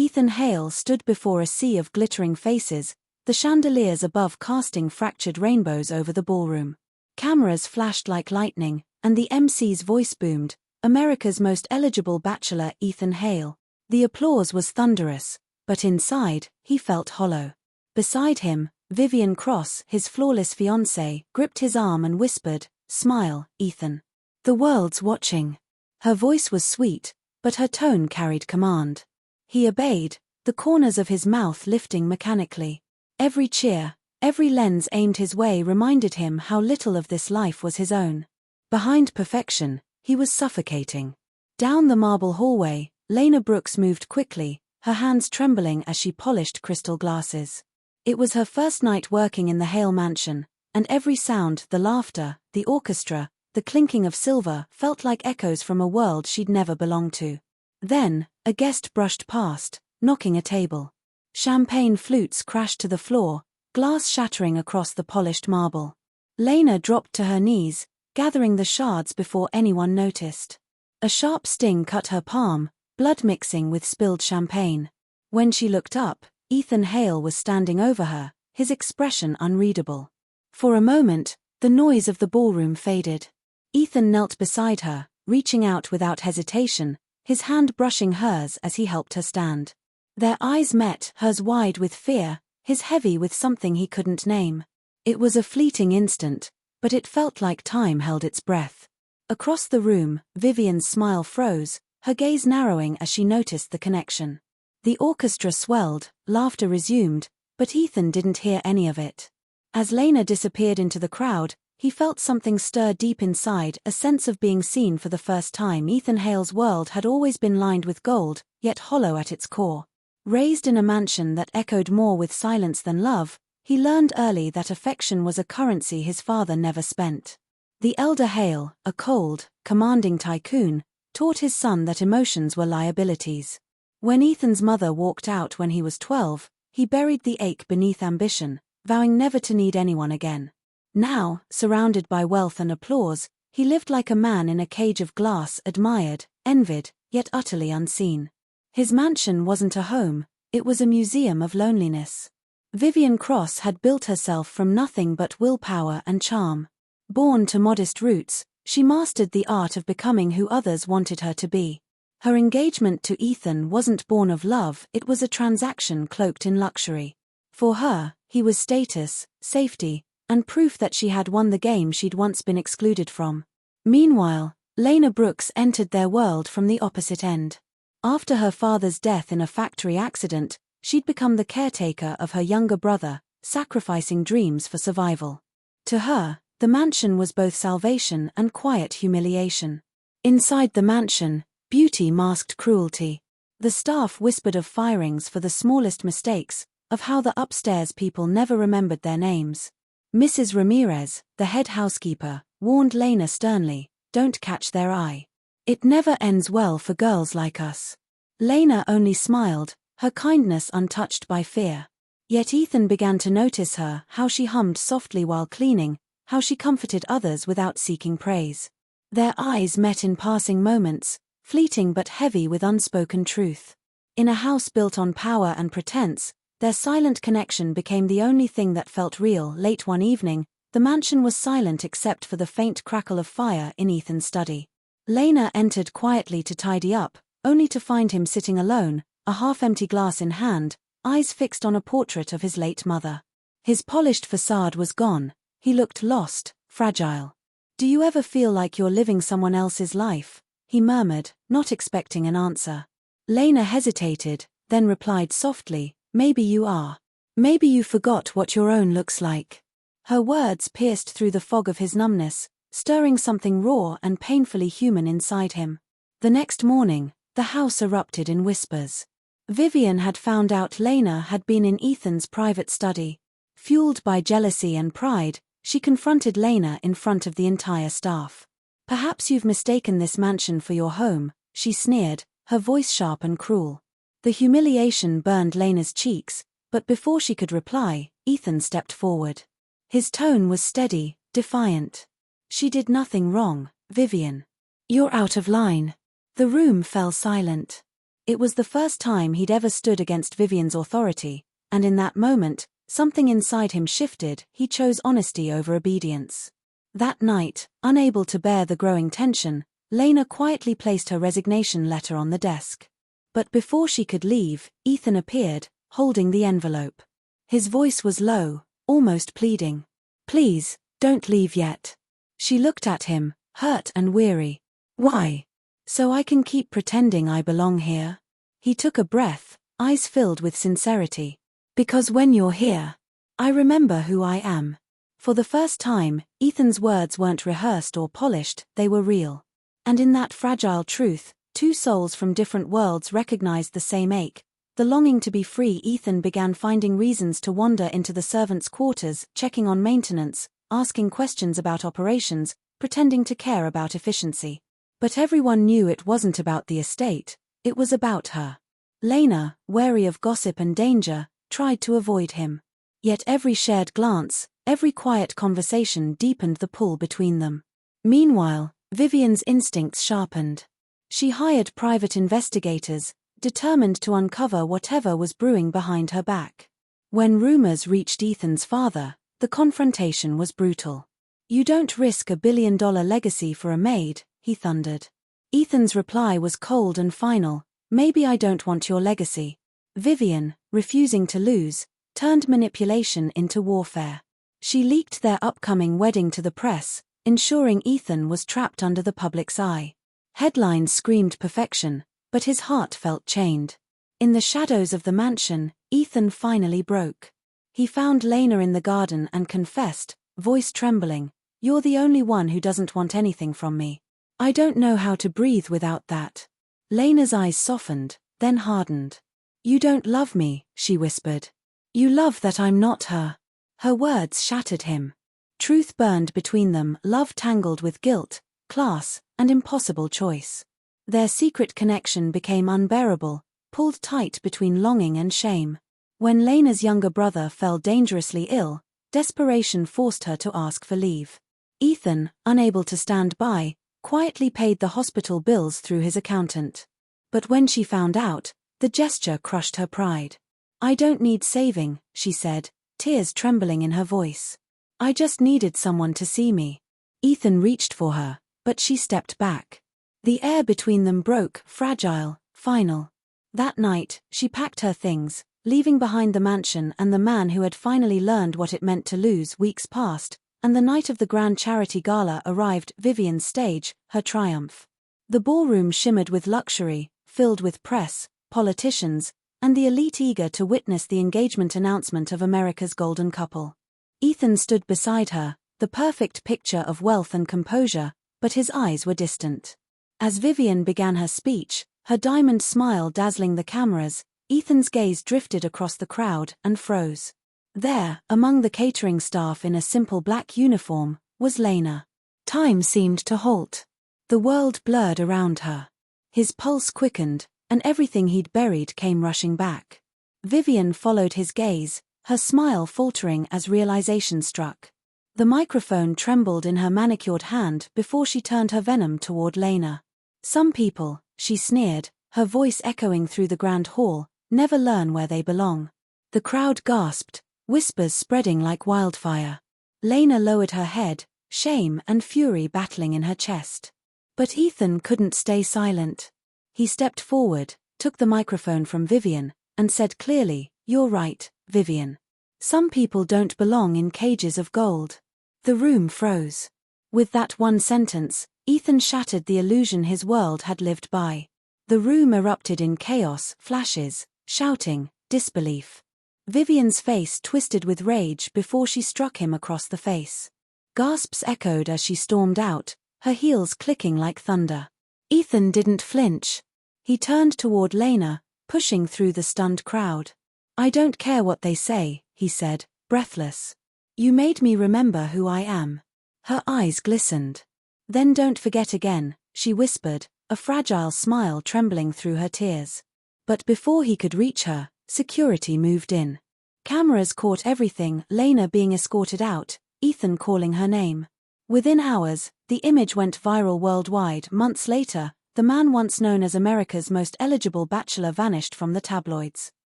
Ethan Hale stood before a sea of glittering faces, the chandeliers above casting fractured rainbows over the ballroom. Cameras flashed like lightning, and the MC's voice boomed, "America's most eligible bachelor, Ethan Hale." The applause was thunderous, but inside, he felt hollow. Beside him, Vivian Cross, his flawless fiancée, gripped his arm and whispered, "Smile, Ethan. The world's watching." Her voice was sweet, but her tone carried command. He obeyed, the corners of his mouth lifting mechanically. Every cheer, every lens aimed his way reminded him how little of this life was his own. Behind perfection, he was suffocating. Down the marble hallway, Lena Brooks moved quickly, her hands trembling as she polished crystal glasses. It was her first night working in the Hale mansion, and every sound, the laughter, the orchestra, the clinking of silver, felt like echoes from a world she'd never belonged to. Then, a guest brushed past, knocking a table. Champagne flutes crashed to the floor, glass shattering across the polished marble. Lena dropped to her knees, gathering the shards before anyone noticed. A sharp sting cut her palm, blood mixing with spilled champagne. When she looked up, Ethan Hale was standing over her, his expression unreadable. For a moment, the noise of the ballroom faded. Ethan knelt beside her, reaching out without hesitation, his hand brushing hers as he helped her stand. Their eyes met, hers wide with fear, his heavy with something he couldn't name. It was a fleeting instant, but it felt like time held its breath. Across the room, Vivian's smile froze, her gaze narrowing as she noticed the connection. The orchestra swelled, laughter resumed, but Ethan didn't hear any of it. As Lena disappeared into the crowd, he felt something stir deep inside, a sense of being seen for the first time. Ethan Hale's world had always been lined with gold, yet hollow at its core. Raised in a mansion that echoed more with silence than love, he learned early that affection was a currency his father never spent. The elder Hale, a cold, commanding tycoon, taught his son that emotions were liabilities. When Ethan's mother walked out when he was 12, he buried the ache beneath ambition, vowing never to need anyone again. Now, surrounded by wealth and applause, he lived like a man in a cage of glass, admired, envied, yet utterly unseen. His mansion wasn't a home, it was a museum of loneliness. Vivian Cross had built herself from nothing but willpower and charm. Born to modest roots, she mastered the art of becoming who others wanted her to be. Her engagement to Ethan wasn't born of love, it was a transaction cloaked in luxury. For her, he was status, safety, and proof that she had won the game she'd once been excluded from. Meanwhile, Lena Brooks entered their world from the opposite end. After her father's death in a factory accident, she'd become the caretaker of her younger brother, sacrificing dreams for survival. To her, the mansion was both salvation and quiet humiliation. Inside the mansion, beauty masked cruelty. The staff whispered of firings for the smallest mistakes, of how the upstairs people never remembered their names. Mrs. Ramirez, the head housekeeper, warned Lena sternly, "Don't catch their eye. It never ends well for girls like us." Lena only smiled, her kindness untouched by fear. Yet Ethan began to notice her, how she hummed softly while cleaning, how she comforted others without seeking praise. Their eyes met in passing moments, fleeting but heavy with unspoken truth. In a house built on power and pretense, their silent connection became the only thing that felt real. Late one evening, the mansion was silent except for the faint crackle of fire in Ethan's study. Lena entered quietly to tidy up, only to find him sitting alone, a half-empty glass in hand, eyes fixed on a portrait of his late mother. His polished facade was gone, he looked lost, fragile. "Do you ever feel like you're living someone else's life?" he murmured, not expecting an answer. Lena hesitated, then replied softly, "Maybe you are. Maybe you forgot what your own looks like." Her words pierced through the fog of his numbness, stirring something raw and painfully human inside him. The next morning, the house erupted in whispers. Vivian had found out Lena had been in Ethan's private study. Fueled by jealousy and pride, she confronted Lena in front of the entire staff. "Perhaps you've mistaken this mansion for your home," she sneered, her voice sharp and cruel. The humiliation burned Lena's cheeks, but before she could reply, Ethan stepped forward. His tone was steady, defiant. "She did nothing wrong, Vivian. You're out of line." The room fell silent. It was the first time he'd ever stood against Vivian's authority, and in that moment, something inside him shifted. He chose honesty over obedience. That night, unable to bear the growing tension, Lena quietly placed her resignation letter on the desk. But before she could leave, Ethan appeared, holding the envelope. His voice was low, almost pleading. "Please, don't leave yet." She looked at him, hurt and weary. "Why?" "So I can keep pretending I belong here." He took a breath, eyes filled with sincerity. "Because when you're here, I remember who I am." For the first time, Ethan's words weren't rehearsed or polished, they were real. And in that fragile truth, two souls from different worlds recognized the same ache, the longing to be free. Ethan began finding reasons to wander into the servants' quarters, checking on maintenance, asking questions about operations, pretending to care about efficiency. But everyone knew it wasn't about the estate, it was about her. Lena, wary of gossip and danger, tried to avoid him. Yet every shared glance, every quiet conversation deepened the pull between them. Meanwhile, Vivian's instincts sharpened. She hired private investigators, determined to uncover whatever was brewing behind her back. When rumors reached Ethan's father, the confrontation was brutal. "You don't risk a billion-dollar legacy for a maid," he thundered. Ethan's reply was cold and final. "Maybe I don't want your legacy." Vivian, refusing to lose, turned manipulation into warfare. She leaked their upcoming wedding to the press, ensuring Ethan was trapped under the public's eye. Headlines screamed perfection, but his heart felt chained. In the shadows of the mansion, Ethan finally broke. He found Lena in the garden and confessed, voice trembling, "You're the only one who doesn't want anything from me. I don't know how to breathe without that." Lena's eyes softened, then hardened. "You don't love me," she whispered. "You love that I'm not her." Her words shattered him. Truth burned between them, love tangled with guilt, class, and impossible choice. Their secret connection became unbearable, pulled tight between longing and shame. When Lena's younger brother fell dangerously ill, desperation forced her to ask for leave. Ethan, unable to stand by, quietly paid the hospital bills through his accountant. But when she found out, the gesture crushed her pride. "I don't need saving," she said, tears trembling in her voice. "I just needed someone to see me." Ethan reached for her, but she stepped back. The air between them broke, fragile, final. That night, she packed her things, leaving behind the mansion and the man who had finally learned what it meant to lose. Weeks passed, and the night of the grand charity gala arrived, Vivian's stage, her triumph. The ballroom shimmered with luxury, filled with press, politicians, and the elite eager to witness the engagement announcement of America's golden couple. Ethan stood beside her, the perfect picture of wealth and composure, but his eyes were distant. As Vivian began her speech, her diamond smile dazzling the cameras, Ethan's gaze drifted across the crowd and froze. There, among the catering staff in a simple black uniform, was Lena. Time seemed to halt. The world blurred around her. His pulse quickened, and everything he'd buried came rushing back. Vivian followed his gaze, her smile faltering as realization struck. The microphone trembled in her manicured hand before she turned her venom toward Lena. "Some people," she sneered, her voice echoing through the grand hall, "never learn where they belong." The crowd gasped, whispers spreading like wildfire. Lena lowered her head, shame and fury battling in her chest. But Ethan couldn't stay silent. He stepped forward, took the microphone from Vivian, and said clearly, "You're right, Vivian. Some people don't belong in cages of gold." The room froze. With that one sentence, Ethan shattered the illusion his world had lived by. The room erupted in chaos, flashes, shouting, disbelief. Vivian's face twisted with rage before she struck him across the face. Gasps echoed as she stormed out, her heels clicking like thunder. Ethan didn't flinch. He turned toward Lena, pushing through the stunned crowd. "I don't care what they say," he said, breathless. "You made me remember who I am." Her eyes glistened. "Then don't forget again," she whispered, a fragile smile trembling through her tears. But before he could reach her, security moved in. Cameras caught everything, Lena being escorted out, Ethan calling her name. Within hours, the image went viral worldwide. Months later, The man once known as America's most eligible bachelor vanished from the tabloids.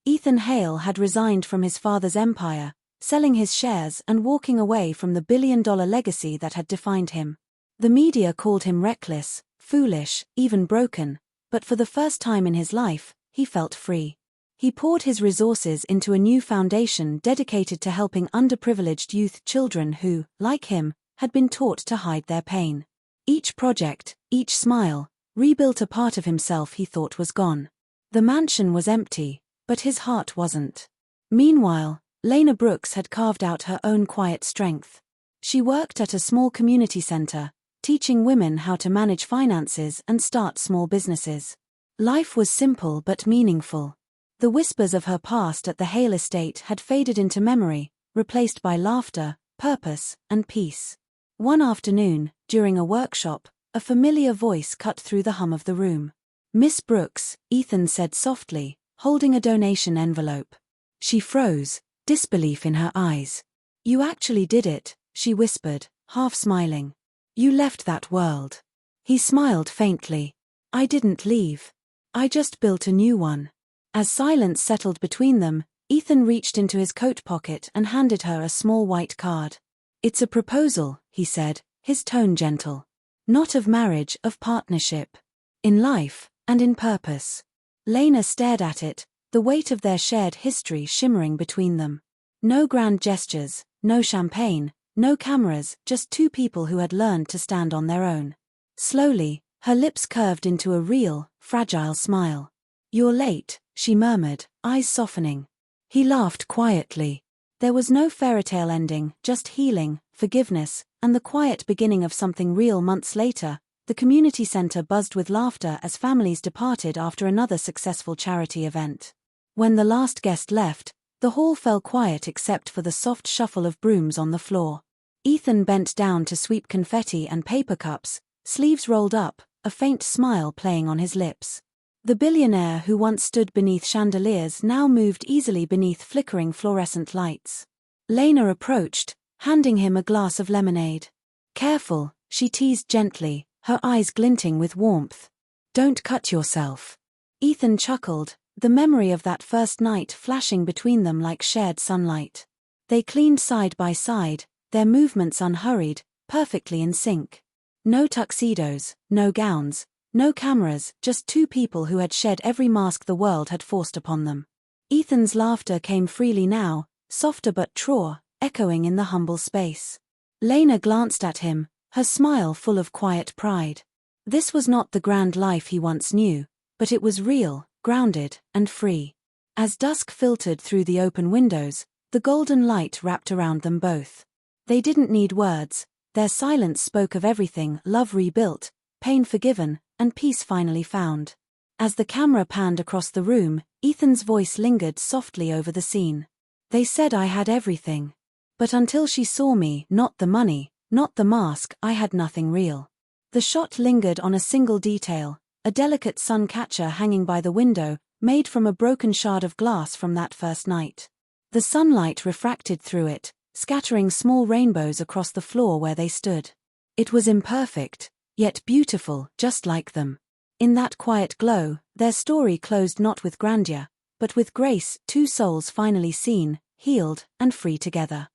Ethan Hale had resigned from his father's empire, selling his shares and walking away from the billion-dollar legacy that had defined him. The media called him reckless, foolish, even broken, but for the first time in his life, he felt free. He poured his resources into a new foundation dedicated to helping underprivileged youth children who, like him, had been taught to hide their pain. Each project, each smile, rebuilt a part of himself he thought was gone. The mansion was empty, but his heart wasn't. Meanwhile, Lena Brooks had carved out her own quiet strength. She worked at a small community center, teaching women how to manage finances and start small businesses. Life was simple but meaningful. The whispers of her past at the Hale estate had faded into memory, replaced by laughter, purpose, and peace. One afternoon, during a workshop, a familiar voice cut through the hum of the room. "Miss Brooks," Ethan said softly, holding a donation envelope. She froze, disbelief in her eyes. "You actually did it," she whispered, half smiling. "You left that world." He smiled faintly. "I didn't leave. I just built a new one." As silence settled between them, Ethan reached into his coat pocket and handed her a small white card. "It's a proposal," he said, his tone gentle. "Not of marriage, of partnership. In life, and in purpose." Lena stared at it, the weight of their shared history shimmering between them. No grand gestures, no champagne, no cameras, just two people who had learned to stand on their own. Slowly, her lips curved into a real, fragile smile. "You're late," she murmured, eyes softening. He laughed quietly. There was no fairytale ending, just healing, forgiveness, and the quiet beginning of something real. Months later, the community center buzzed with laughter as families departed after another successful charity event. When the last guest left, the hall fell quiet except for the soft shuffle of brooms on the floor. Ethan bent down to sweep confetti and paper cups, sleeves rolled up, a faint smile playing on his lips. The billionaire who once stood beneath chandeliers now moved easily beneath flickering fluorescent lights. Lena approached, handing him a glass of lemonade. "Careful," she teased gently, her eyes glinting with warmth. "Don't cut yourself." Ethan chuckled, the memory of that first night flashing between them like shared sunlight. They cleaned side by side, their movements unhurried, perfectly in sync. No tuxedos, no gowns, no cameras, just two people who had shed every mask the world had forced upon them. Ethan's laughter came freely now, softer but true, echoing in the humble space. Lena glanced at him, her smile full of quiet pride. This was not the grand life he once knew, but it was real, grounded, and free. As dusk filtered through the open windows, the golden light wrapped around them both. They didn't need words, their silence spoke of everything: love rebuilt, pain forgiven, and peace finally found. As the camera panned across the room, Ethan's voice lingered softly over the scene. "They said I had everything. But until she saw me, not the money, not the mask, I had nothing real." The shot lingered on a single detail, a delicate sun catcher hanging by the window, made from a broken shard of glass from that first night. The sunlight refracted through it, scattering small rainbows across the floor where they stood. It was imperfect, yet beautiful, just like them. In that quiet glow, their story closed not with grandeur, but with grace, two souls finally seen, healed, and free together.